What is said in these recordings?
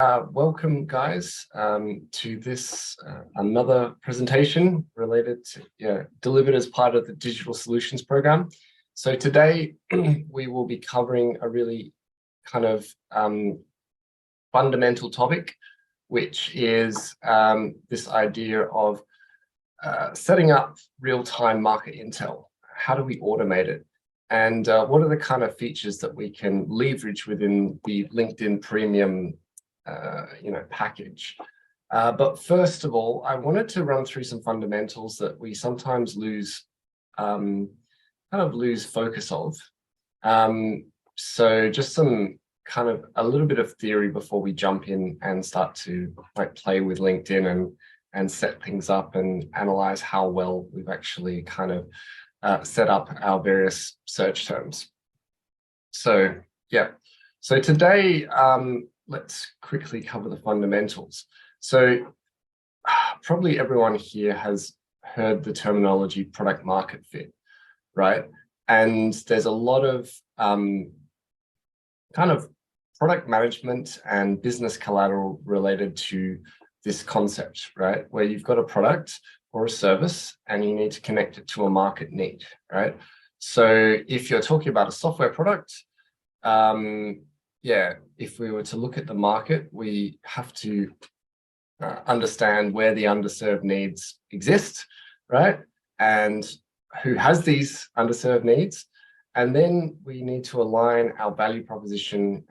Welcome, guys, to this another presentation related to delivered as part of the Digital Solutions program. So today we will be covering a really kind of fundamental topic, which is this idea of setting up real-time market intel. How do we automate it? And what are the kind of features that we can leverage within the LinkedIn Premium package? But first of all, I wanted to run through some fundamentals that we sometimes lose focus of. So just some kind of a little bit of theory before we jump in and start to play with LinkedIn and set things up and analyze how well we've actually kind of set up our various search terms. So so today let's quickly cover the fundamentals. So probably everyone here has heard the terminology product market fit, right? And there's a lot of kind of product management and business collateral related to this concept, right? Where you've got a product or a service and you need to connect it to a market need, right? So if you're talking about a software product, if we were to look at the market, we have to understand where the underserved needs exist, right? And who has these underserved needs. And then we need to align our value proposition,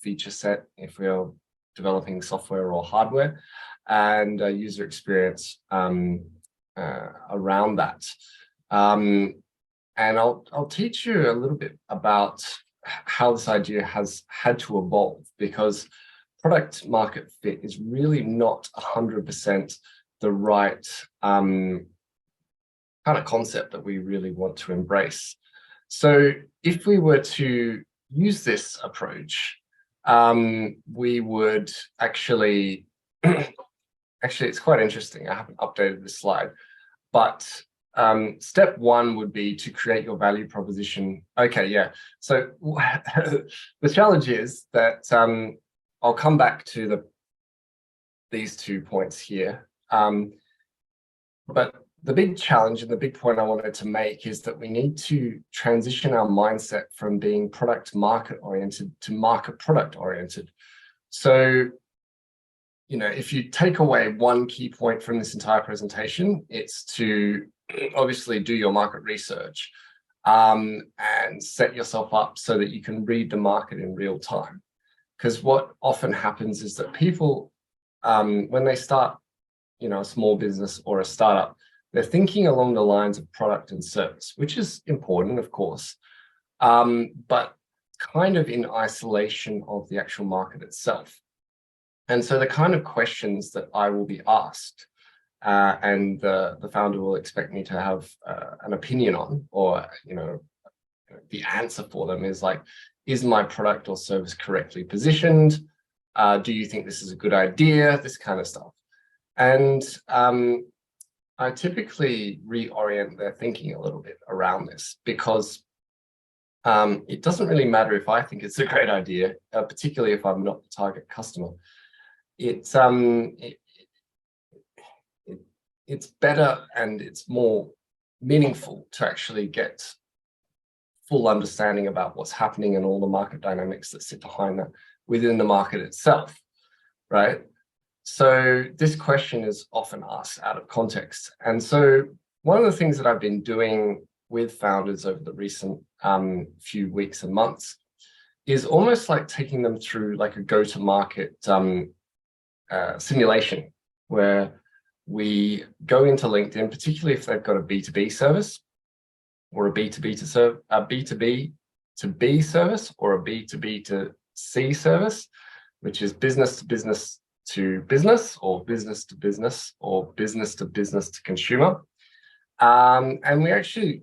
feature set, if we're developing software or hardware, and user experience around that. And I'll teach you a little bit about how this idea has had to evolve, because product market fit is really not 100% the right kind of concept that we really want to embrace. So if we were to use this approach, we would actually it's quite interesting. I haven't updated this slide, but step one would be to create your value proposition. So the challenge is that I'll come back to these 2 points here. But the big challenge and the big point I wanted to make is that we need to transition our mindset from being product market oriented to market product oriented. So, if you take away one key point from this entire presentation, it's to obviously do your market research and set yourself up so that you can read the market in real time. Because what often happens is that people, when they start, a small business or a startup, they're thinking along the lines of product and service, which is important, of course, but kind of in isolation of the actual market itself. And so the kind of questions that I will be asked and the founder will expect me to have an opinion on, or, the answer for them is like, is my product or service correctly positioned? Do you think this is a good idea? This kind of stuff. And I typically reorient their thinking a little bit around this, because it doesn't really matter if I think it's a great idea, particularly if I'm not the target customer. It's better and it's more meaningful to actually get full understanding about what's happening and all the market dynamics that sit behind that within the market itself, right? So this question is often asked out of context. And so one of the things that I've been doing with founders over the recent few weeks and months is almost like taking them through like a go-to-market simulation, where we go into LinkedIn, particularly if they've got a B2B service or a B2B to B service, or a B2B to C service, which is business to business to business, or business to business, or business to consumer. And we actually,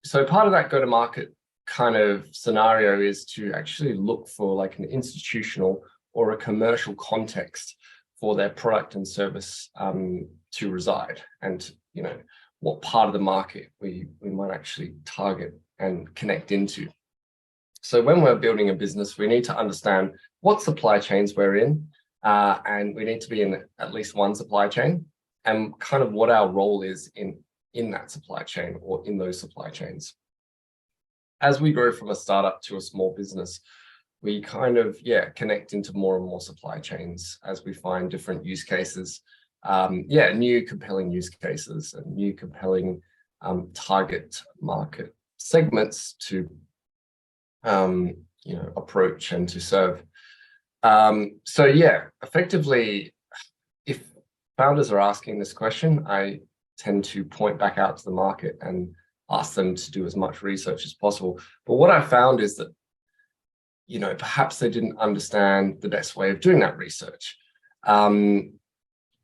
so part of that go-to-market kind of scenario is to actually look for like an institutional or a commercial context for their product and service to reside, and what part of the market we might actually target and connect into. So when we're building a business, we need to understand what supply chains we're in, and we need to be in at least one supply chain, and kind of what our role is in that supply chain or in those supply chains. As we grow from a startup to a small business, we kind of, connect into more and more supply chains as we find different use cases, new compelling use cases and new compelling target market segments to, approach and to serve. Effectively, if founders are asking this question, I tend to point back out to the market and ask them to do as much research as possible. But what I found is that, perhaps they didn't understand the best way of doing that research. And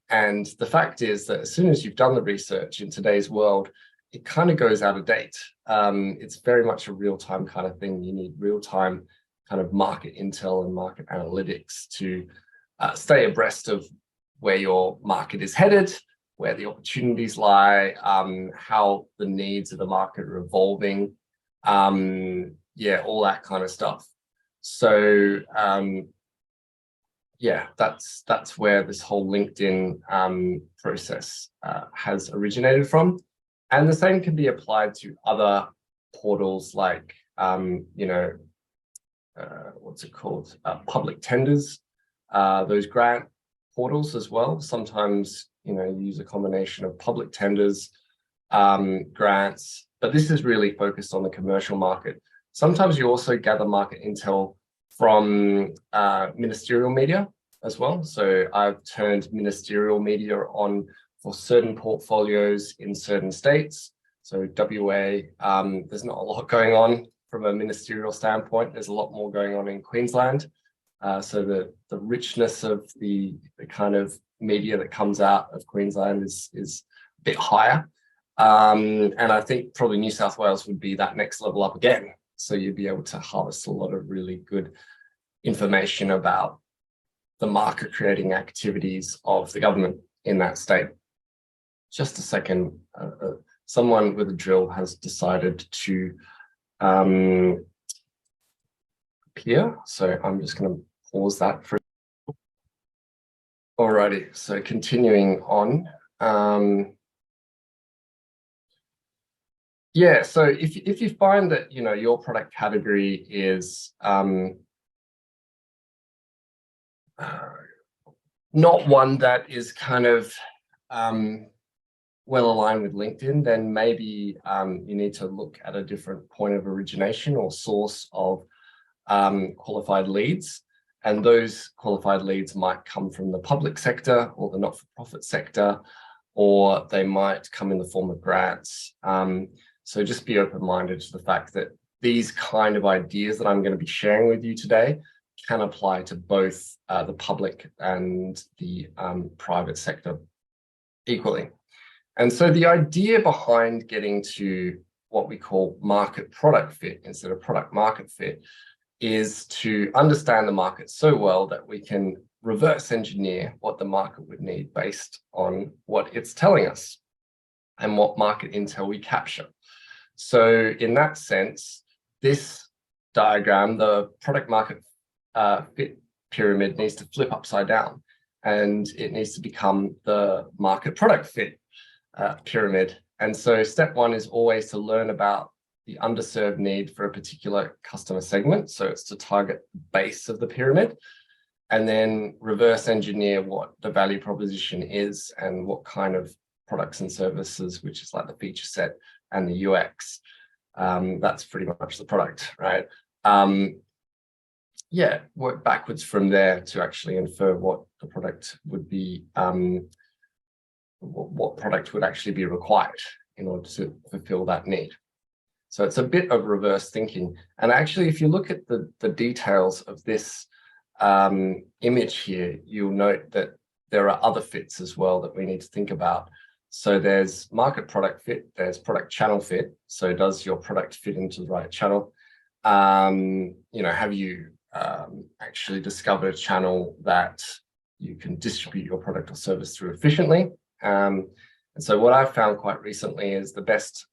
the fact is that as soon as you've done the research in today's world, it kind of goes out of date. It's very much a real-time kind of thing. You need real-time kind of market intel and market analytics to stay abreast of where your market is headed, where the opportunities lie, how the needs of the market are evolving, all that kind of stuff. So that's where this whole LinkedIn process has originated from. And the same can be applied to other portals like, what's it called? Public tenders, those grant portals as well. Sometimes, you use a combination of public tenders, grants, but this is really focused on the commercial market. Sometimes you also gather market intel from ministerial media as well. So I've turned ministerial media on for certain portfolios in certain states. So WA, there's not a lot going on from a ministerial standpoint. There's a lot more going on in Queensland. So the richness of the kind of media that comes out of Queensland is a bit higher. And I think probably New South Wales would be that next level up again. So you'd be able to harvest a lot of really good information about the market creating activities of the government in that state. Just a second, someone with a drill has decided to appear. So I'm just going to pause that for. Alrighty, so continuing on. So if you find that your product category is not one that is kind of well aligned with LinkedIn, then maybe you need to look at a different point of origination or source of qualified leads. And those qualified leads might come from the public sector or the not-for-profit sector, or they might come in the form of grants. So just be open-minded to the fact that these kind of ideas that I'm going to be sharing with you today can apply to both the public and the private sector equally. And so the idea behind getting to what we call market product fit instead of product market fit is to understand the market so well that we can reverse engineer what the market would need based on what it's telling us and what market intel we capture. So in that sense, this diagram, the product market fit pyramid, needs to flip upside down, and it needs to become the market product fit pyramid. And so step one is always to learn about the underserved need for a particular customer segment. So it's to target the base of the pyramid, and then reverse engineer what the value proposition is and what kind of products and services, which is like the feature set and the UX. That's pretty much the product, right? Work backwards from there to actually infer what the product would be, what product would actually be required in order to fulfill that need. So it's a bit of reverse thinking. And actually, if you look at the details of this image here, you'll note that there are other fits as well that we need to think about. So there's market product fit, there's product channel fit. So does your product fit into the right channel? Have you actually discovered a channel that you can distribute your product or service through efficiently? And so what I've found quite recently is the best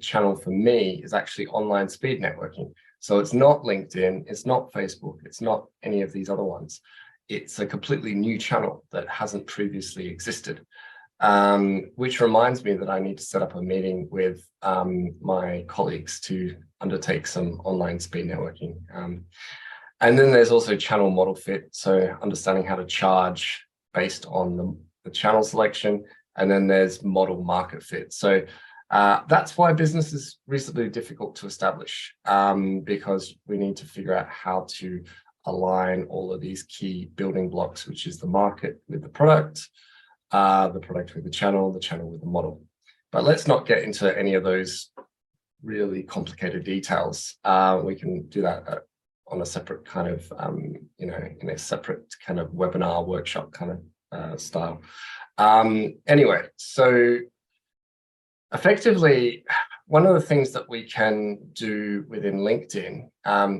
channel for me is actually online speed networking. So it's not LinkedIn, it's not Facebook, it's not any of these other ones. It's a completely new channel that hasn't previously existed, which reminds me that I need to set up a meeting with my colleagues to undertake some online speed networking. And then there's also channel model fit, so understanding how to charge based on the channel selection. And then there's model market fit. So that's why business is reasonably difficult to establish, because we need to figure out how to align all of these key building blocks, which is the market with the product with the channel with the model. But let's not get into any of those really complicated details. We can do that on a separate kind of, in a separate kind of webinar workshop kind of style. Anyway, so effectively, one of the things that we can do within LinkedIn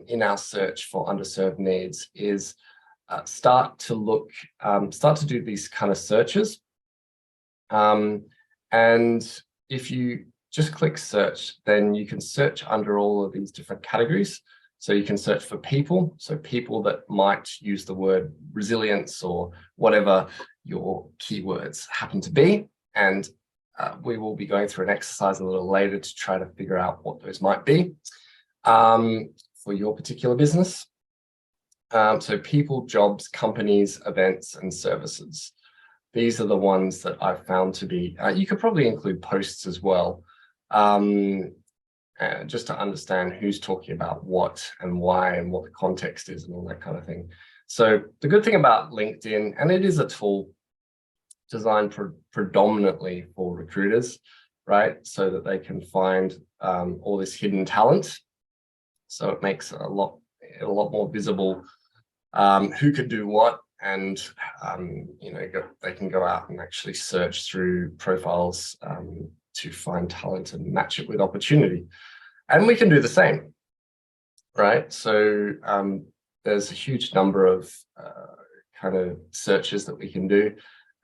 in our search for underserved needs is start to do these kind of searches. And if you just click search, then you can search under all of these different categories. So you can search for people, so people that might use the word resilience or whatever your keywords happen to be. And we will be going through an exercise a little later to try to figure out what those might be for your particular business. So people, jobs, companies, events, and services. These are the ones that I've found to be, you could probably include posts as well, just to understand who's talking about what and why and what the context is and all that kind of thing. So the good thing about LinkedIn, and it is a tool designed predominantly for recruiters, right? So that they can find all this hidden talent. So it makes it a lot more visible who could do what, and they can go out and actually search through profiles to find talent and match it with opportunity. And we can do the same, right? So there's a huge number of kind of searches that we can do,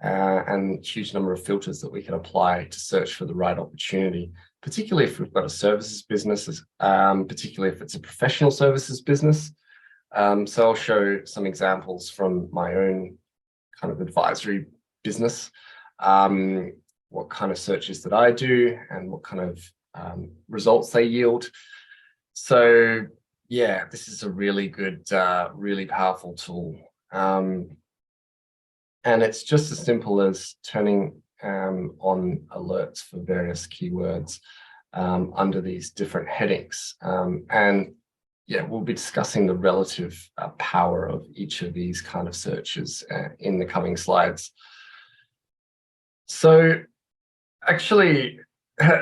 and huge number of filters that we can apply to search for the right opportunity, particularly if we've got a services business, particularly if it's a professional services business. So I'll show some examples from my own kind of advisory business, what kind of searches that I do and what kind of results they yield. So yeah, this is a really good, really powerful tool. And it's just as simple as turning on alerts for various keywords under these different headings. And yeah, we'll be discussing the relative power of each of these kind of searches in the coming slides. So actually,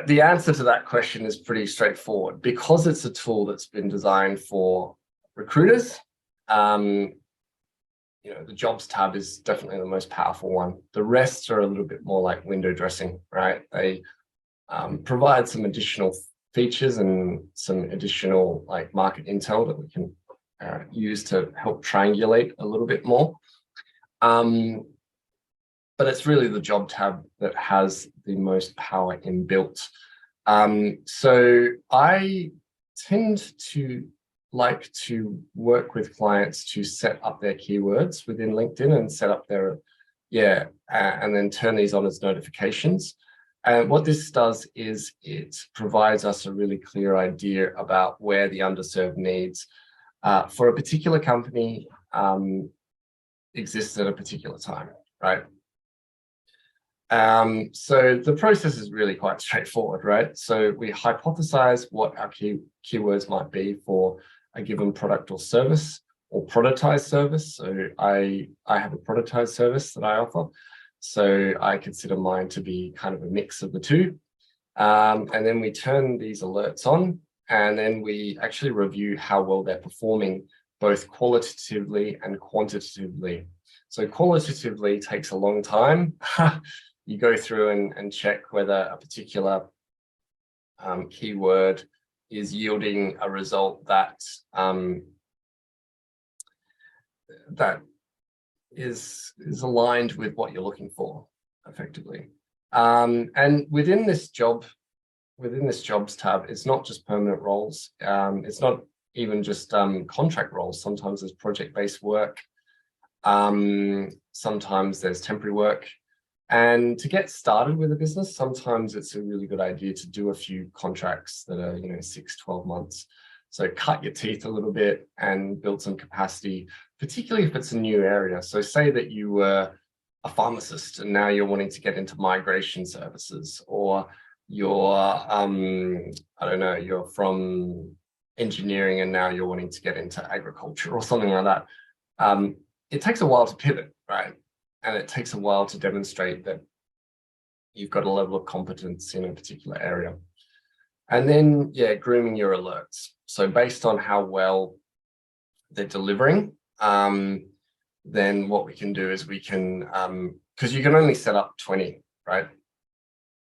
the answer to that question is pretty straightforward. Because it's a tool that's been designed for recruiters, the jobs tab is definitely the most powerful one. The rest are a little bit more like window dressing, right? They provide some additional features and some additional like market intel that we can use to help triangulate a little bit more. But it's really the job tab that has the most power inbuilt. So I tend to like to work with clients to set up their keywords within LinkedIn and set up their, and then turn these on as notifications. And what this does is it provides us a really clear idea about where the underserved needs for a particular company exist at a particular time, right? So the process is really quite straightforward, right? So we hypothesize what our keywords might be for a given product or service or productized service. So I have a productized service that I offer. So I consider mine to be kind of a mix of the two. And then we turn these alerts on, and then we actually review how well they're performing, both qualitatively and quantitatively. So qualitatively takes a long time. You go through and check whether a particular keyword is yielding a result that that is aligned with what you're looking for, effectively. And within this jobs tab, it's not just permanent roles. It's not even just contract roles. Sometimes there's project-based work. Sometimes there's temporary work. And to get started with a business, sometimes it's a really good idea to do a few contracts that are, 6, 12 months. So cut your teeth a little bit and build some capacity, particularly if it's a new area. So say that you were a pharmacist and now you're wanting to get into migration services, or you're, I don't know, you're from engineering and now you're wanting to get into agriculture or something like that. It takes a while to pivot, right? And it takes a while to demonstrate that you've got a level of competence in a particular area. And then, grooming your alerts. So based on how well they're delivering, then what we can do is we can, because you can only set up 20, right?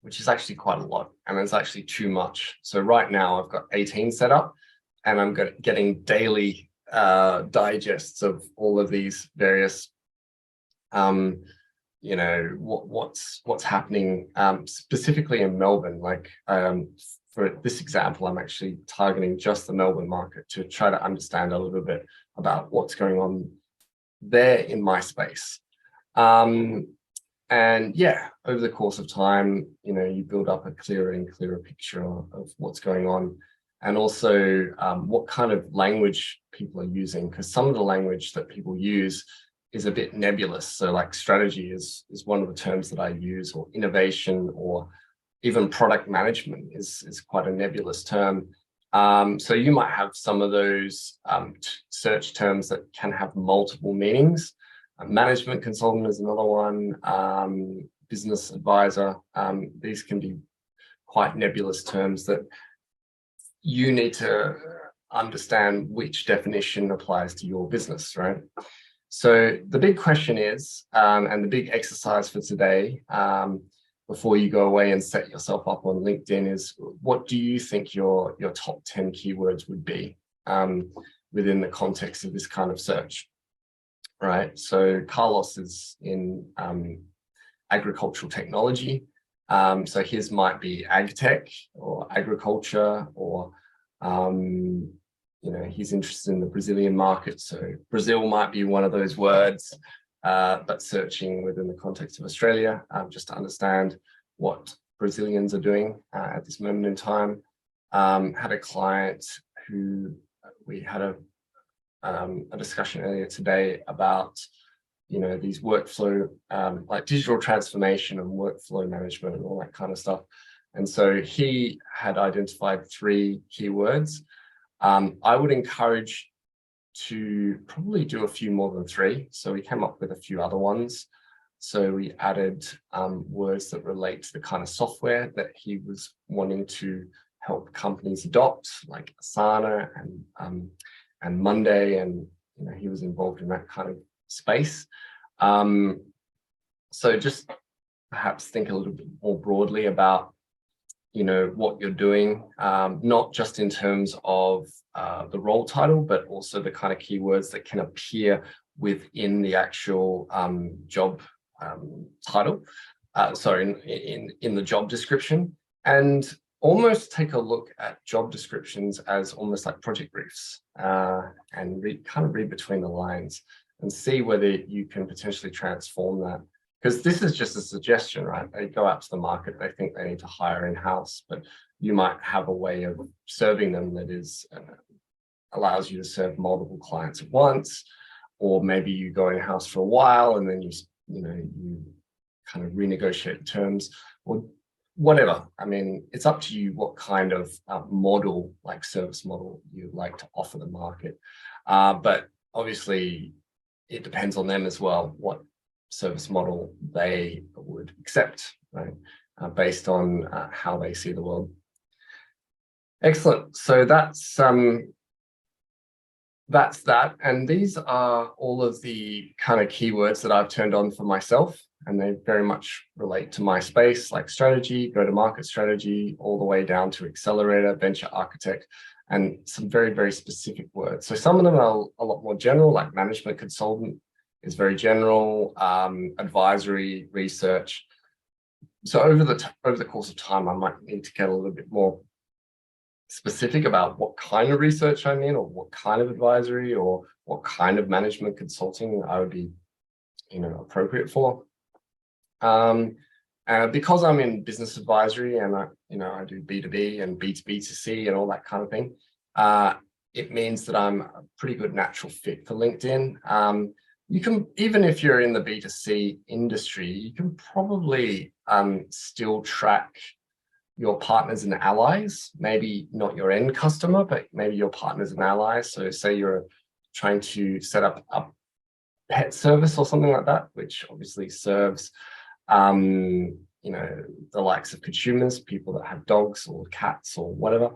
Which is actually quite a lot, and it's actually too much. So right now I've got 18 set up, and I'm getting daily digests of all of these various what's happening specifically in Melbourne. Like for this example, I'm actually targeting just the Melbourne market to try to understand a little bit about what's going on there in my space. And over the course of time, you build up a clearer and clearer picture of what's going on, and also what kind of language people are using, because some of the language that people use is a bit nebulous. So like strategy is one of the terms that I use, or innovation, or even product management is quite a nebulous term. So you might have some of those search terms that can have multiple meanings. Management consultant is another one, business advisor. These can be quite nebulous terms that you need to understand which definition applies to your business, right? So the big question is, and the big exercise for today, before you go away and set yourself up on LinkedIn, is what do you think your top 10 keywords would be within the context of this kind of search, right? So Carlos is in agricultural technology. So his might be ag tech or agriculture, or he's interested in the Brazilian market. So Brazil might be one of those words, but searching within the context of Australia, just to understand what Brazilians are doing at this moment in time. Had a client who we had a discussion earlier today about, these workflow, like digital transformation and workflow management and all that kind of stuff. And so he had identified 3 keywords. I would encourage to probably do a few more than 3. So we came up with a few other ones. So we added words that relate to the kind of software that he was wanting to help companies adopt, like Asana and Monday, and he was involved in that kind of space. So just perhaps think a little bit more broadly about what you're doing, not just in terms of the role title, but also the kind of keywords that can appear within the actual job title, in the job description, and almost take a look at job descriptions as almost like project briefs, and read between the lines and see whether you can potentially transform that. Because this is just a suggestion, right? They go out to the market, they think they need to hire in-house, but you might have a way of serving them that is allows you to serve multiple clients at once, or maybe you go in-house for a while and then you kind of renegotiate terms, or whatever. I mean, it's up to you what kind of model, like service model, you'd like to offer the market. But obviously, it depends on them as well, what service model they would accept, right? Based on how they see the world. Excellent. So that's that. And these are all of the kind of keywords that I've turned on for myself, and they very much relate to my space, like strategy, go-to-market strategy, all the way down to accelerator, venture architect, and some very, very specific words. So some of them are a lot more general, like management consultant is very general, advisory, research. So over the course of time, I might need to get a little bit more specific about what kind of research I'm in, or what kind of advisory, or what kind of management consulting I would be, appropriate for. Because I'm in business advisory, and I do B2B and B2B2C and all that kind of thing, it means that I'm a pretty good natural fit for LinkedIn. You can, even if you're in the B2C industry, you can probably still track your partners and allies, maybe not your end customer, but maybe your partners and allies. So say you're trying to set up a pet service or something like that, which obviously serves the likes of consumers, people that have dogs or cats or whatever,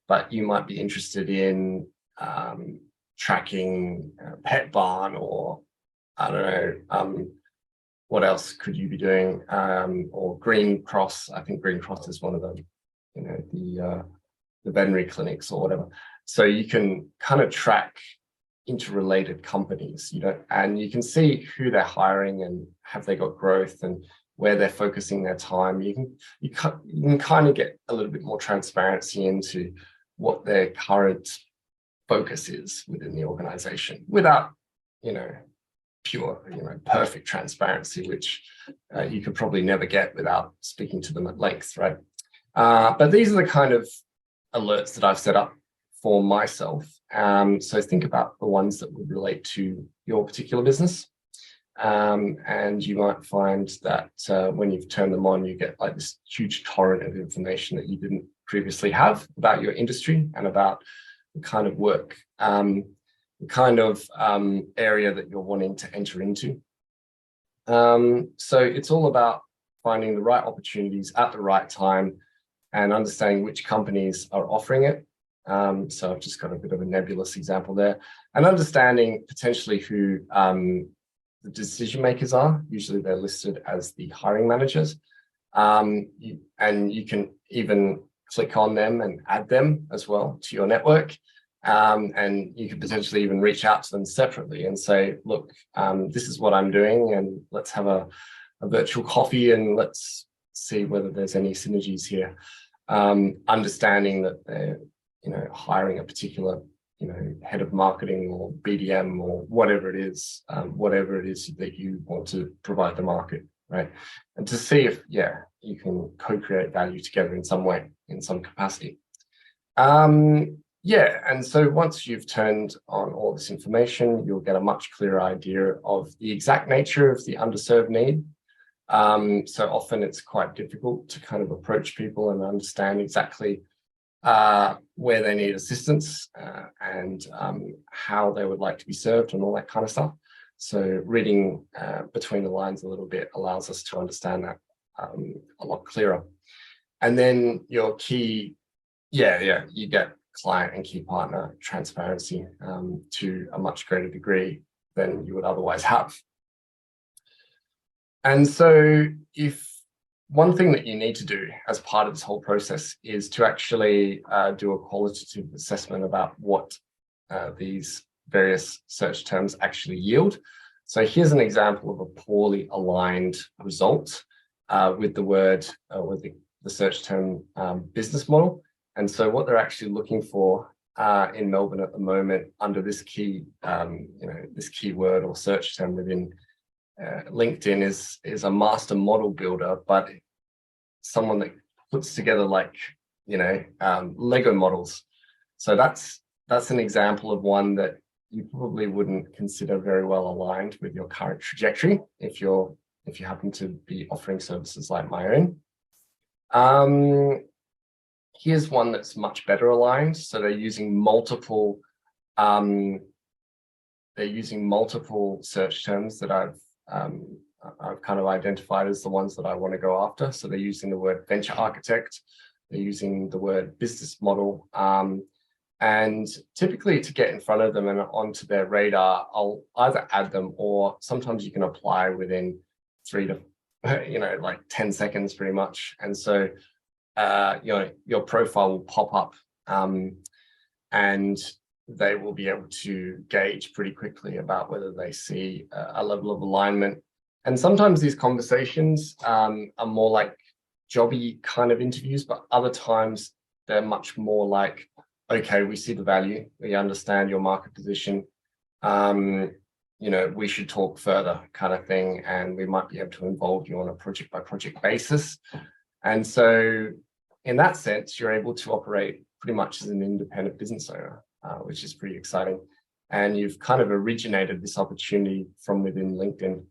but you might be interested in tracking Pet Barn, or I don't know, what else could you be doing? Or Green Cross. I think Green Cross is one of them, the veterinary clinics or whatever. So you can kind of track interrelated companies, and you can see who they're hiring and have they got growth and where they're focusing their time. You can kind of get a little bit more transparency into what their current focus is within the organization, without, pure, perfect transparency, which you could probably never get without speaking to them at length, right? But these are the kind of alerts that I've set up for myself. So think about the ones that would relate to your particular business. And you might find that when you've turned them on, you get like this huge torrent of information that you didn't previously have about your industry and about the kind of work, the kind of area that you're wanting to enter into. So it's all about finding the right opportunities at the right time and understanding which companies are offering it. So I've just got a bit of a nebulous example there, and understanding potentially who the decision makers are. Usually they're listed as the hiring managers. And you can even click on them and add them as well to your network. And you could potentially even reach out to them separately and say, look, this is what I'm doing, and let's have a virtual coffee and let's see whether there's any synergies here. Understanding that they're, hiring a particular, head of marketing or BDM or whatever it is that you want to provide the market, right? And to see if, you can co-create value together in some way, in some capacity. And so once you've turned on all this information, you'll get a much clearer idea of the exact nature of the underserved need. So often it's quite difficult to kind of approach people and understand exactly where they need assistance and how they would like to be served and all that kind of stuff. So reading between the lines a little bit allows us to understand that a lot clearer. And then your key, you get client and key partner transparency to a much greater degree than you would otherwise have. And so if one thing that you need to do as part of this whole process is to actually do a qualitative assessment about what these various search terms actually yield. So here's an example of a poorly aligned result with the word, with the search term business model. And so what they're actually looking for in Melbourne at the moment under this key, this keyword or search term within LinkedIn is a master model builder, but someone that puts together like, Lego models. So that's an example of one that you probably wouldn't consider very well aligned with your current trajectory if you happen to be offering services like my own. Here's one that's much better aligned. So they're using multiple search terms that I've kind of identified as the ones that I want to go after. So they're using the word venture architect, they're using the word business model, and typically to get in front of them and onto their radar, I'll either add them, or sometimes you can apply within 3 to 10 seconds pretty much. And so your profile will pop up and they will be able to gauge pretty quickly about whether they see a level of alignment. And sometimes these conversations are more like jobby kind of interviews, but other times they're much more like okay, we see the value, we understand your market position, we should talk further kind of thing, and we might be able to involve you on a project by project basis. And so in that sense, you're able to operate pretty much as an independent business owner, which is pretty exciting. And you've kind of originated this opportunity from within LinkedIn.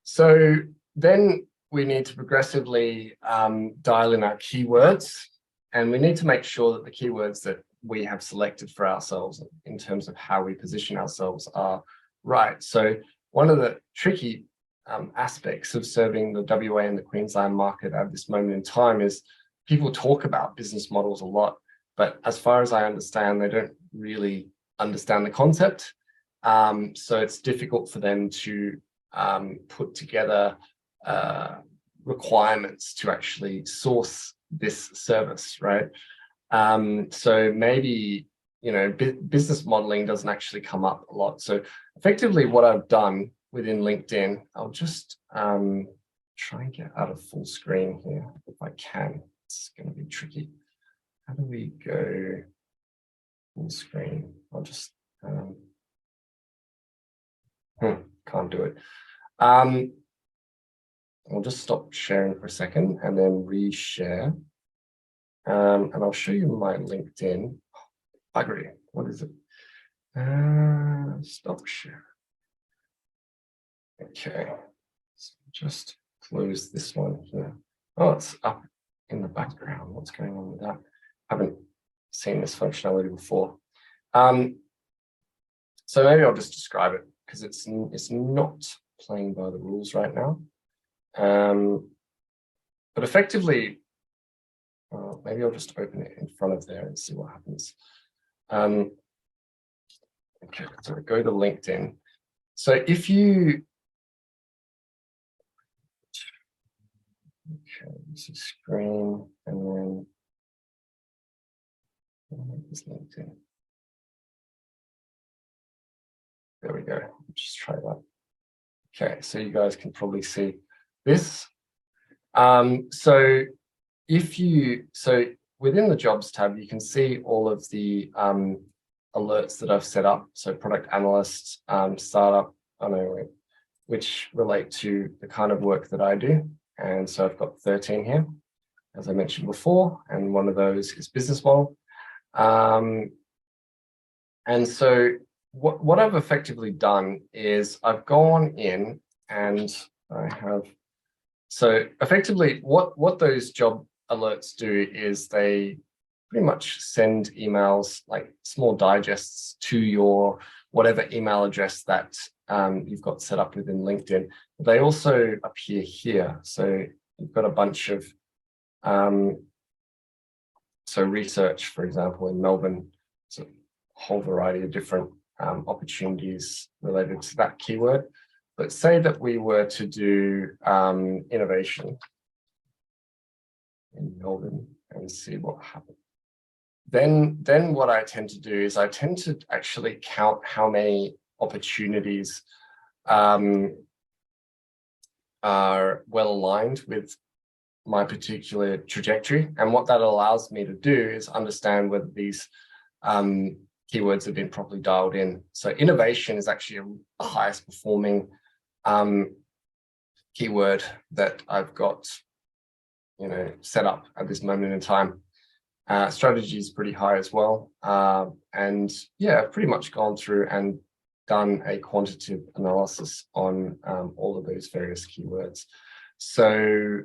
So then we need to progressively dial in our keywords, and we need to make sure that the keywords that we have selected for ourselves in terms of how we position ourselves are right. So one of the tricky aspects of serving the WA and the Queensland market at this moment in time is people talk about business models a lot, but as far as I understand, they don't really understand the concept. So it's difficult for them to put together requirements to actually source this service, right? So maybe, business modeling doesn't actually come up a lot. So effectively what I've done within LinkedIn, I'll just try and get out of full screen here if I can. It's going to be tricky. How do we go full screen? I'll just, can't do it. I'll just stop sharing for a second and then reshare. And I'll show you my LinkedIn. Buggery, what is it? Stop share. Okay, so just close this one here. Oh, it's up in the background. What's going on with that? I haven't seen this functionality before. So maybe I'll just describe it because it's not playing by the rules right now. But effectively, maybe I'll just open it in front of there and see what happens. Okay, so go to LinkedIn. So if you, okay, this is screen, and then this LinkedIn. There we go. Just try that. Okay, so you guys can probably see this. So within the jobs tab, you can see all of the alerts that I've set up. So product analysts, startup, which relate to the kind of work that I do. And so I've got 13 here, as I mentioned before, and one of those is business model. And so what I've effectively done is I've gone in and I have, so effectively what those job alerts do is they pretty much send emails, like small digests, to your whatever email address that you've got set up within LinkedIn. They also appear here. So you've got a bunch of, so research, for example, in Melbourne, so a whole variety of different opportunities related to that keyword. But say that we were to do innovation in Melbourne and see what happened. Then what I tend to do is I tend to actually count how many opportunities are well aligned with my particular trajectory. And what that allows me to do is understand whether these keywords have been properly dialed in. So innovation is actually a highest performing keyword that I've got, set up at this moment in time. Strategy is pretty high as well. And yeah, I've pretty much gone through and done a quantitative analysis on all of those various keywords. So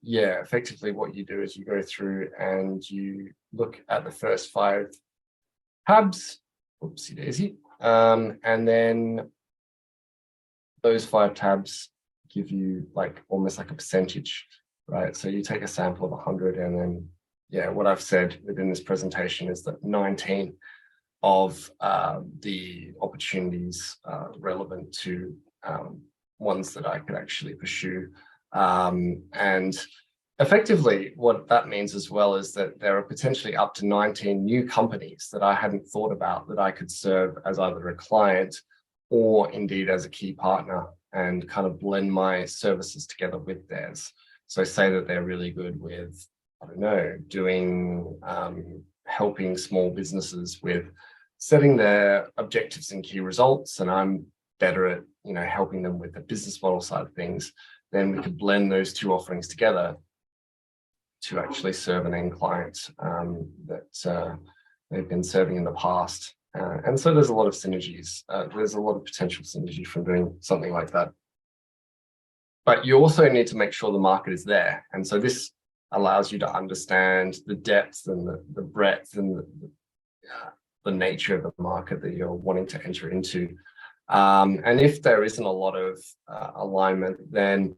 yeah, effectively what you do is you go through and you look at the first 5 tabs, oopsie daisy, and then those 5 tabs give you almost like a percentage, right? So you take a sample of 100, and then yeah, what I've said within this presentation is that 19 of the opportunities relevant to ones that I could actually pursue. And effectively, what that means as well is that there are potentially up to 19 new companies that I hadn't thought about that I could serve as either a client or indeed as a key partner, and kind of blend my services together with theirs. So say that they're really good with I don't know, doing helping small businesses with setting their objectives and key results, and I'm better at helping them with the business model side of things, then we could blend those two offerings together to actually serve an end client that they've been serving in the past. And so there's a lot of synergies. There's a lot of potential synergy from doing something like that. But you also need to make sure the market is there. And so this allows you to understand the depth and the breadth and the nature of the market that you're wanting to enter into. And if there isn't a lot of alignment, then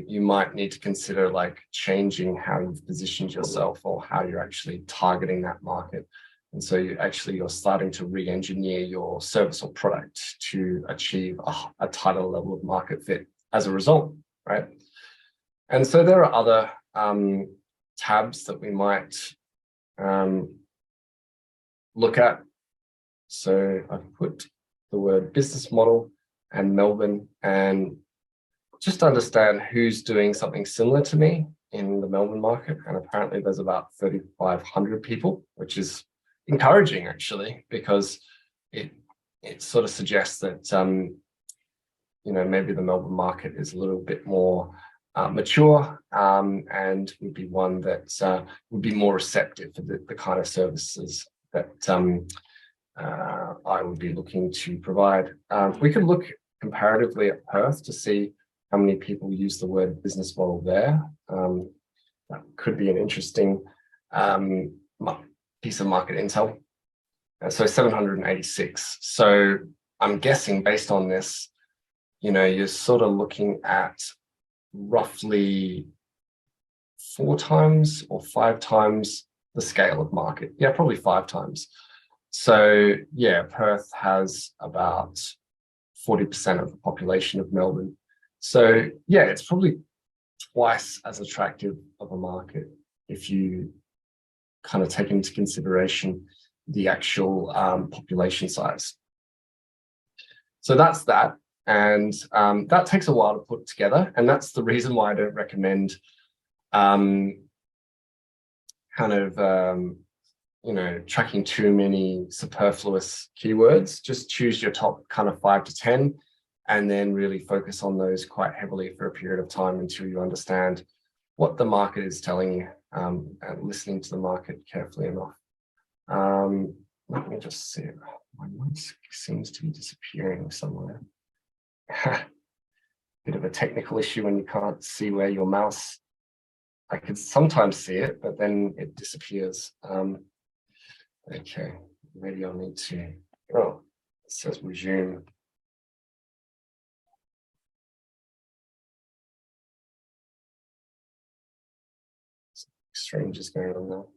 you might need to consider like changing how you've positioned yourself or how you're actually targeting that market. And so you're starting to re-engineer your service or product to achieve a tighter level of market fit as a result, right? And so there are other tabs that we might look at. So I've put the word business model and Melbourne, and just understand who's doing something similar to me in the Melbourne market. And apparently there's about 3,500 people, which is encouraging actually, because it sort of suggests that maybe the Melbourne market is a little bit more mature and would be one that would be more receptive to the kind of services that I would be looking to provide. We could look comparatively at Perth to see how many people use the word business model there. That could be an interesting piece of market intel. So 786. So I'm guessing based on this, you're sort of looking at roughly 4 times or 5 times the scale of market. Yeah, probably 5 times. So yeah, Perth has about 40% of the population of Melbourne. So yeah, it's probably twice as attractive of a market if you kind of take into consideration the actual population size. So that's that. And that takes a while to put together. And that's the reason why I don't recommend tracking too many superfluous keywords. Just choose your top kind of 5 to 10 and then really focus on those quite heavily for a period of time until you understand what the market is telling you, and listening to the market carefully enough. Let me just see. My mouse seems to be disappearing somewhere. Bit of a technical issue when you can't see where your mouse. I can sometimes see it, but then it disappears. Okay, maybe I'll need to. Oh, it says resume. Strange is going on now.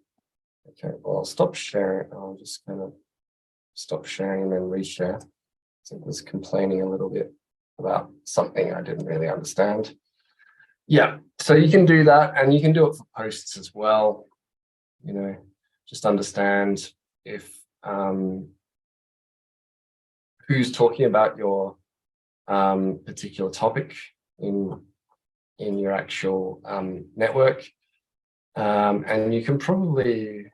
Okay, well, I'll stop sharing. I'm just going to stop sharing and then reshare. So it was complaining a little bit about something I didn't really understand. Yeah, so you can do that, and you can do it for posts as well. Just understand if who's talking about your particular topic in your actual network. And you can probably,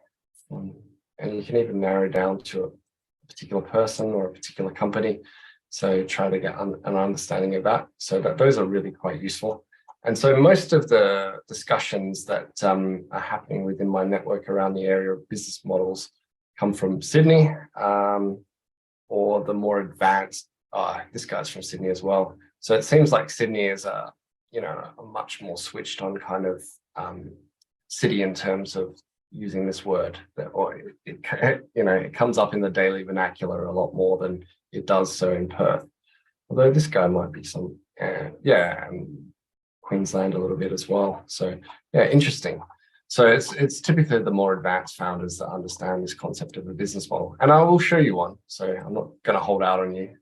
and you can even narrow down to a particular person or a particular company. So try to get an understanding of that. So those are really quite useful. And so most of the discussions that are happening within my network around the area of business models come from Sydney, or the more advanced, this guy's from Sydney as well. So it seems like Sydney is a much more switched on kind of city in terms of using this word, or it comes up in the daily vernacular a lot more than it does so in Perth. Although this guy might be some, Queensland a little bit as well. So yeah, interesting. So it's typically the more advanced founders that understand this concept of a business model, and I will show you one. So I'm not going to hold out on you.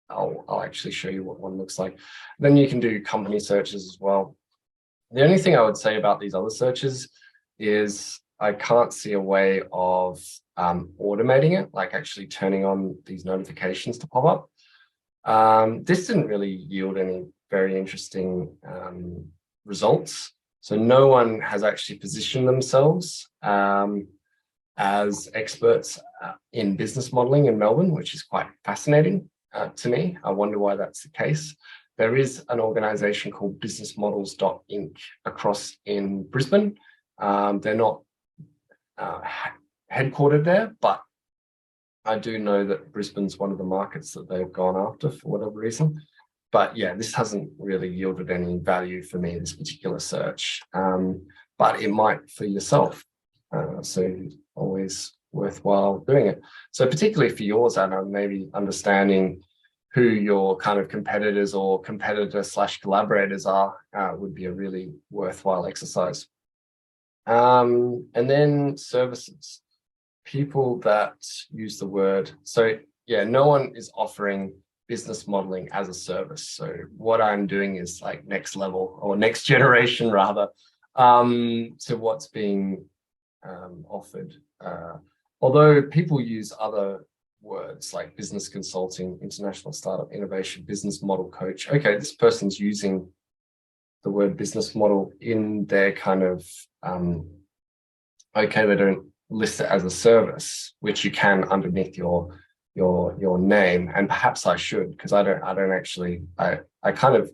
I'll actually show you what one looks like. Then you can do company searches as well. The only thing I would say about these other searches is I can't see a way of automating it, like actually turning on these notifications to pop up. This didn't really yield any very interesting results. So no one has actually positioned themselves as experts in business modeling in Melbourne, which is quite fascinating to me. I wonder why that's the case. There is an organization called businessmodels.inc across in Brisbane. They're not headquartered there, but I do know that Brisbane's one of the markets that they've gone after for whatever reason. But yeah, this hasn't really yielded any value for me, this particular search, but it might for yourself. So always worthwhile doing it. So particularly for yours, Anna, maybe understanding who your kind of competitors or competitor/collaborators are would be a really worthwhile exercise. And then services, people that use the word. So yeah, no one is offering business modeling as a service. So what I'm doing is like next level or next generation rather to what's being offered. Although people use other words like business consulting, international startup innovation, business model coach. Okay, this person's using the word business model in their kind of, okay, they don't list it as a service, which you can underneath your name, and perhaps I should, because I don't actually, I kind of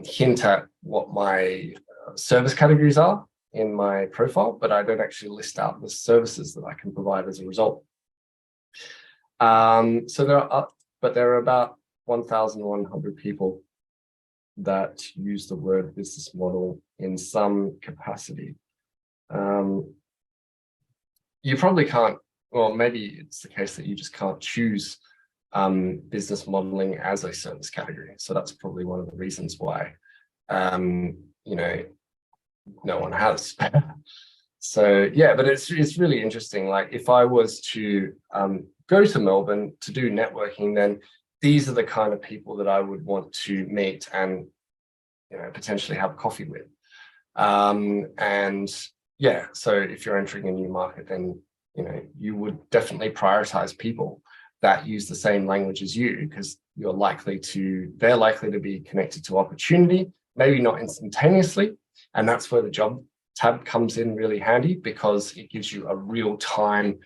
hint at what my service categories are in my profile, but I don't actually list out the services that I can provide as a result. So there are about 1,100 people that use the word business model in some capacity. You probably can't, well, maybe it's the case that you just can't choose business modeling as a service category. So that's probably one of the reasons why, you know, no one has. So yeah, but it's really interesting. Like if I was to go to Melbourne to do networking, then these are the kind of people that I would want to meet and, you know, potentially have coffee with. And yeah, so if you're entering a new market, then, you know, you would definitely prioritize people that use the same language as you, because they're likely to be connected to opportunity, maybe not instantaneously. And that's where the job tab comes in really handy, because it gives you a real-time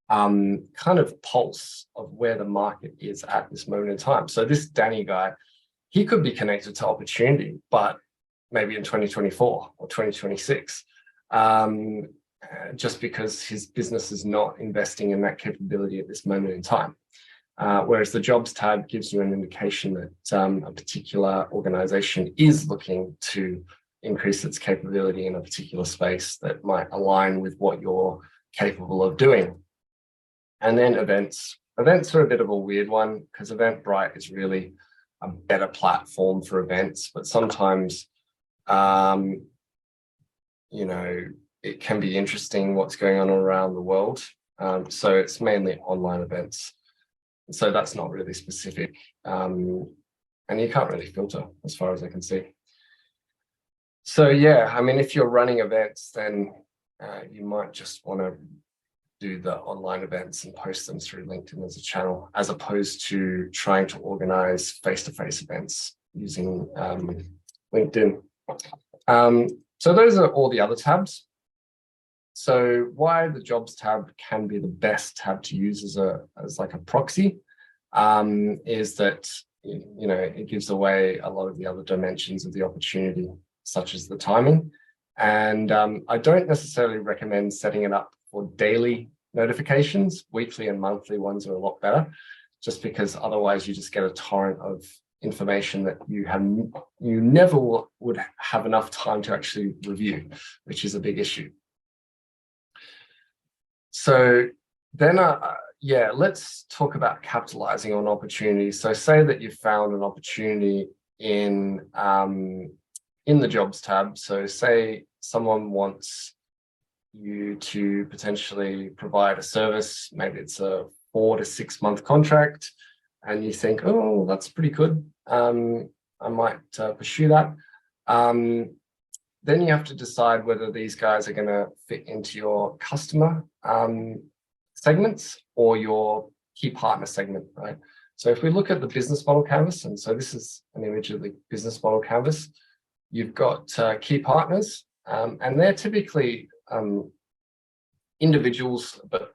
kind of pulse of where the market is at this moment in time. So this Danny guy, he could be connected to opportunity, but maybe in 2024 or 2026, just because his business is not investing in that capability at this moment in time. Whereas the jobs tab gives you an indication that a particular organization is looking to increase its capability in a particular space that might align with what you're capable of doing. And then events. Events are a bit of a weird one, because Eventbrite is really a better platform for events, but sometimes, you know, it can be interesting what's going on around the world. So it's mainly online events. So that's not really specific. And you can't really filter as far as I can see. So yeah, I mean, if you're running events, then you might just want to do the online events and post them through LinkedIn as a channel, as opposed to trying to organize face-to-face events using LinkedIn. So those are all the other tabs. So why the jobs tab can be the best tab to use as like a proxy is that, you know, it gives away a lot of the other dimensions of the opportunity, such as the timing. And I don't necessarily recommend setting it up for daily notifications. Weekly and monthly ones are a lot better, just because otherwise you just get a torrent of information that you never would have enough time to actually review, which is a big issue. So then, yeah, let's talk about capitalizing on opportunities. So say that you found an opportunity in the jobs tab. So say someone wants you to potentially provide a service, maybe it's a 4 to 6 month contract, and you think, oh, that's pretty good. I might pursue that. Then you have to decide whether these guys are going to fit into your customer segments or your key partner segment, right? So if we look at the business model canvas, and so this is an image of the business model canvas, you've got key partners, and they're typically individuals, but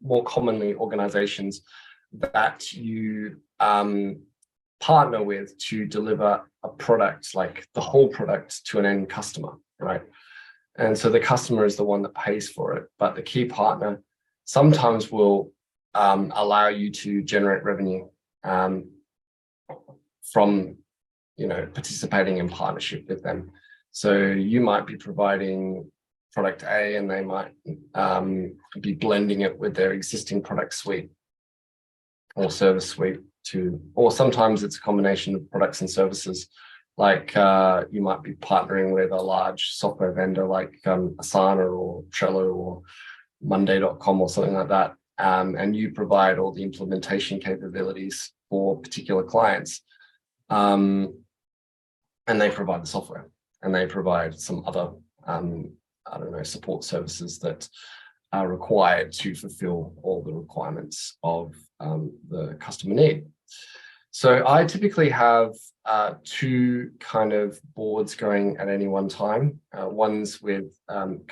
more commonly organizations that you partner with to deliver a product, like the whole product, to an end customer, right? And so the customer is the one that pays for it, but the key partner sometimes will allow you to generate revenue from, participating in partnership with them. So you might be providing product A, and they might be blending it with their existing product suite or service suite or sometimes it's a combination of products and services. Like you might be partnering with a large software vendor like Asana or Trello or Monday.com or something like that. And you provide all the implementation capabilities for particular clients. And they provide the software, and they provide some other, support services that are required to fulfill all the requirements of the customer need. So I typically have two kind of boards going at any one time. One's with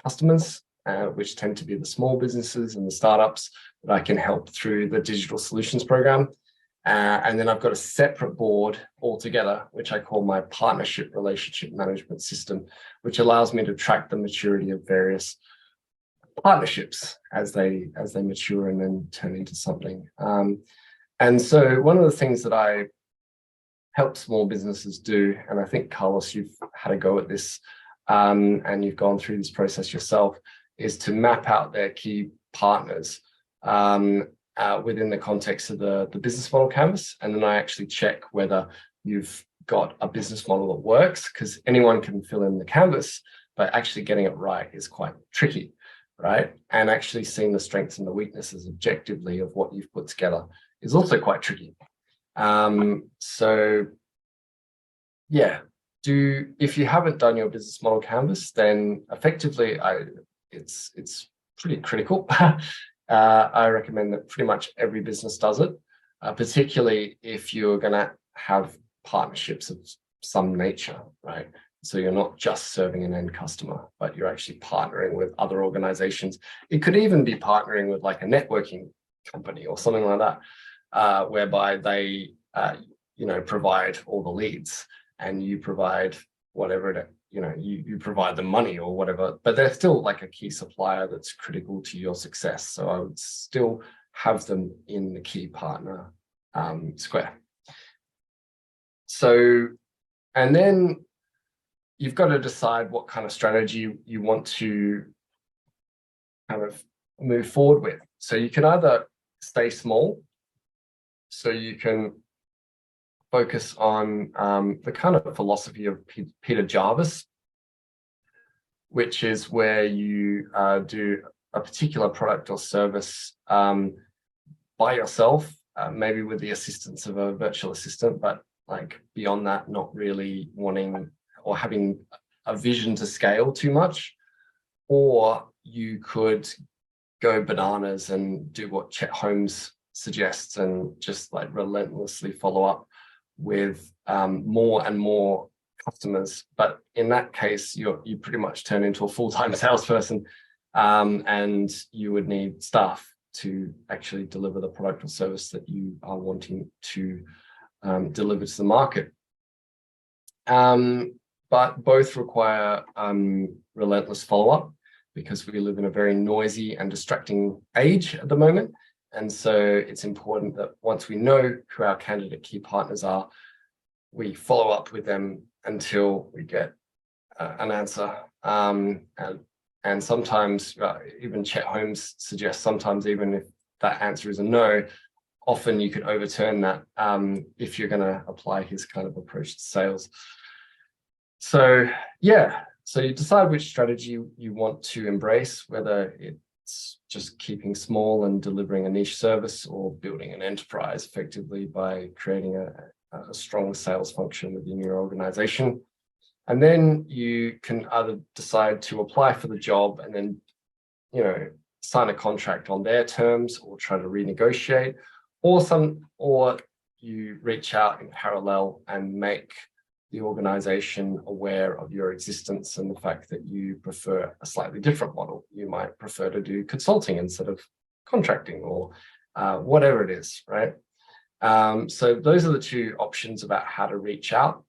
customers, which tend to be the small businesses and the startups that I can help through the digital solutions program. And then I've got a separate board altogether, which I call my partnership relationship management system, which allows me to track the maturity of various partnerships as they mature and then turn into something. And so one of the things that I help small businesses do, and I think, Carlos, you've had a go at this, and you've gone through this process yourself, is to map out their key partners within the context of the business model canvas. And then I actually check whether you've got a business model that works, because anyone can fill in the canvas, but actually getting it right is quite tricky, right? And actually seeing the strengths and the weaknesses objectively of what you've put together is also quite tricky. So yeah, if you haven't done your business model canvas, then effectively it's pretty critical. I recommend that pretty much every business does it, particularly if you're going to have partnerships of some nature, right? So you're not just serving an end customer, but you're actually partnering with other organizations. It could even be partnering with like a networking company or something like that, whereby they, provide all the leads and you provide whatever you provide the money or whatever, but they're still like a key supplier that's critical to your success. So I would still have them in the key partner square. So, and then you've got to decide what kind of strategy you want to kind of move forward with. So you can either stay small, so you can focus on the kind of philosophy of Peter Jarvis, which is where you do a particular product or service by yourself, maybe with the assistance of a virtual assistant, but like beyond that, not really wanting or having a vision to scale too much. Or you could go bananas and do what Chet Holmes suggests and just like relentlessly follow up with more and more customers. But in that case, you pretty much turn into a full-time salesperson, and you would need staff to actually deliver the product or service that you are wanting to deliver to the market. But both require relentless follow-up, because we live in a very noisy and distracting age at the moment. And so it's important that once we know who our candidate key partners are, we follow up with them until we get an answer. And sometimes, even Chet Holmes suggests, sometimes even if that answer is a no, often you could overturn that if you're going to apply his kind of approach to sales. So yeah, so you decide which strategy you want to embrace, whether it's just keeping small and delivering a niche service, or building an enterprise effectively by creating a strong sales function within your organization. And then you can either decide to apply for the job and then, sign a contract on their terms, or try to renegotiate, or you reach out in parallel and make the organization aware of your existence and the fact that you prefer a slightly different model. You might prefer to do consulting instead of contracting, or whatever it is, right? So those are the two options about how to reach out.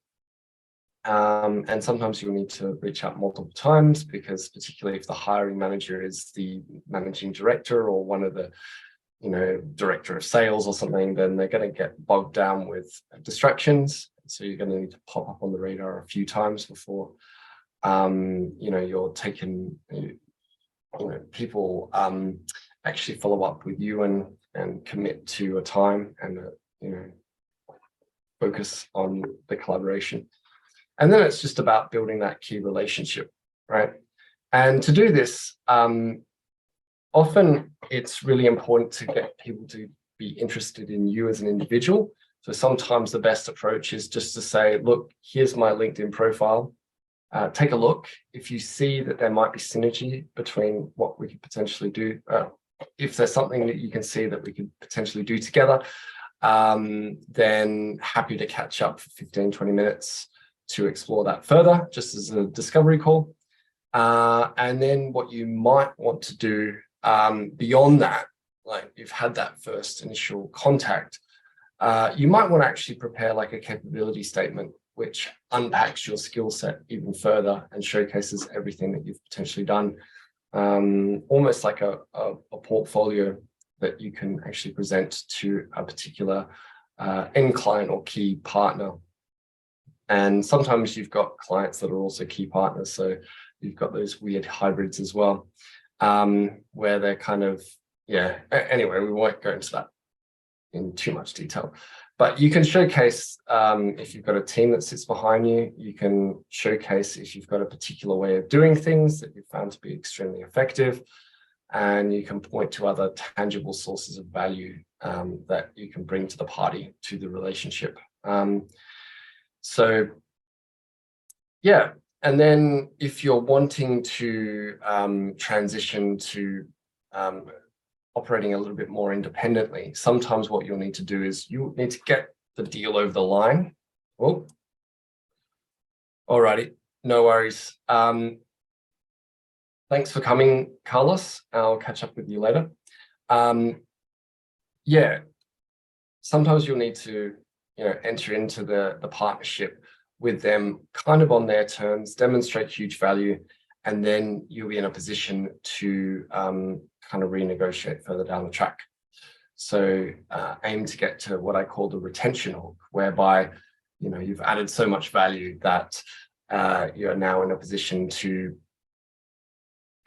And sometimes you'll need to reach out multiple times, because particularly if the hiring manager is the managing director or one of the, director of sales or something, then they're going to get bogged down with distractions. So you're going to need to pop up on the radar a few times before, you're taking, people actually follow up with you and commit to a time and, focus on the collaboration. And then it's just about building that key relationship, right? And to do this, often it's really important to get people to be interested in you as an individual. So sometimes the best approach is just to say, look, here's my LinkedIn profile. Take a look. If you see that there might be synergy between what we could potentially do, if there's something that you can see that we could potentially do together, then happy to catch up for 15, 20 minutes to explore that further, just as a discovery call. And then what you might want to do beyond that, like you've had that first initial contact, you might want to actually prepare like a capability statement which unpacks your skill set even further and showcases everything that you've potentially done, almost like a portfolio that you can actually present to a particular end client or key partner. And sometimes you've got clients that are also key partners, so you've got those weird hybrids as well, where they're kind of, anyway, we won't go into that in too much detail. But you can showcase, if you've got a team that sits behind you, you can showcase if you've got a particular way of doing things that you've found to be extremely effective, and you can point to other tangible sources of value that you can bring to the party, to the relationship. So, yeah. And then if you're wanting to transition to operating a little bit more independently, sometimes what you'll need to do is you need to get the deal over the line. Oh, alrighty, no worries. Thanks for coming, Carlos. I'll catch up with you later. Yeah, sometimes you'll need to, enter into the partnership with them kind of on their terms, demonstrate huge value, and then you'll be in a position to kind of renegotiate further down the track. So aim to get to what I call the retention hook, whereby you've added so much value that you're now in a position to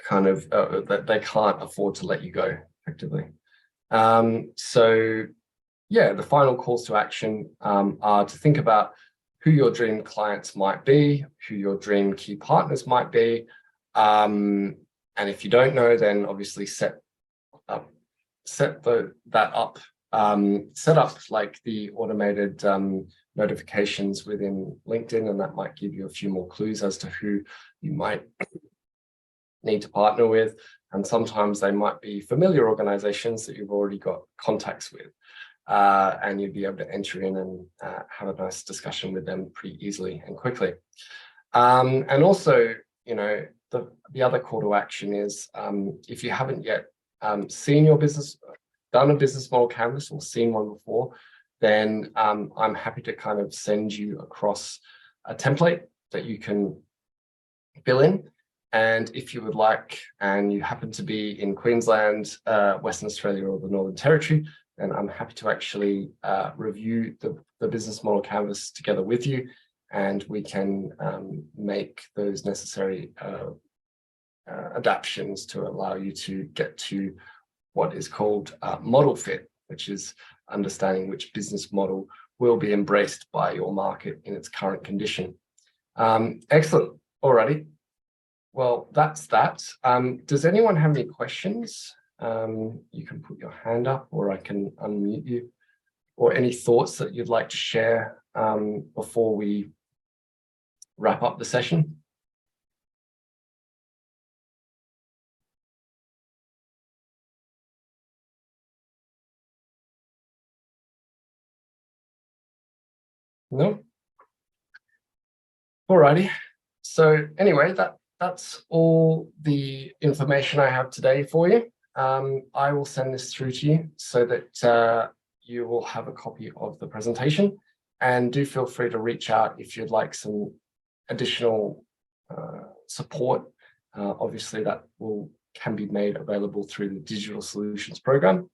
kind of that they can't afford to let you go effectively. So yeah, the final calls to action are to think about who your dream clients might be, who your dream key partners might be. And if you don't know, then obviously set up like the automated notifications within LinkedIn, and that might give you a few more clues as to who you might need to partner with. And sometimes they might be familiar organizations that you've already got contacts with. And you'd be able to enter in and have a nice discussion with them pretty easily and quickly. And also, the other call to action is if you haven't yet seen your business, done a business model canvas or seen one before, then I'm happy to kind of send you across a template that you can fill in. And if you would like, and you happen to be in Queensland, Western Australia, or the Northern Territory, then I'm happy to actually review the business model canvas together with you, and we can make those necessary adaptations to allow you to get to what is called model fit, which is understanding which business model will be embraced by your market in its current condition. Excellent. Alrighty. Well, that's that. Does anyone have any questions? You can put your hand up, or I can unmute you, or any thoughts that you'd like to share before we wrap up the session. No? Alrighty. So anyway, that's all the information I have today for you. I will send this through to you so that you will have a copy of the presentation, and do feel free to reach out if you'd like some additional support. Obviously, that can be made available through the Digital Solutions program,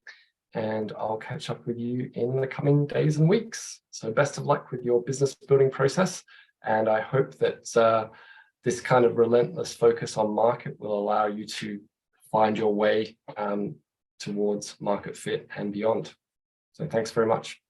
and I'll catch up with you in the coming days and weeks. So best of luck with your business building process, and I hope that this kind of relentless focus on market will allow you to find your way towards market fit and beyond. So thanks very much.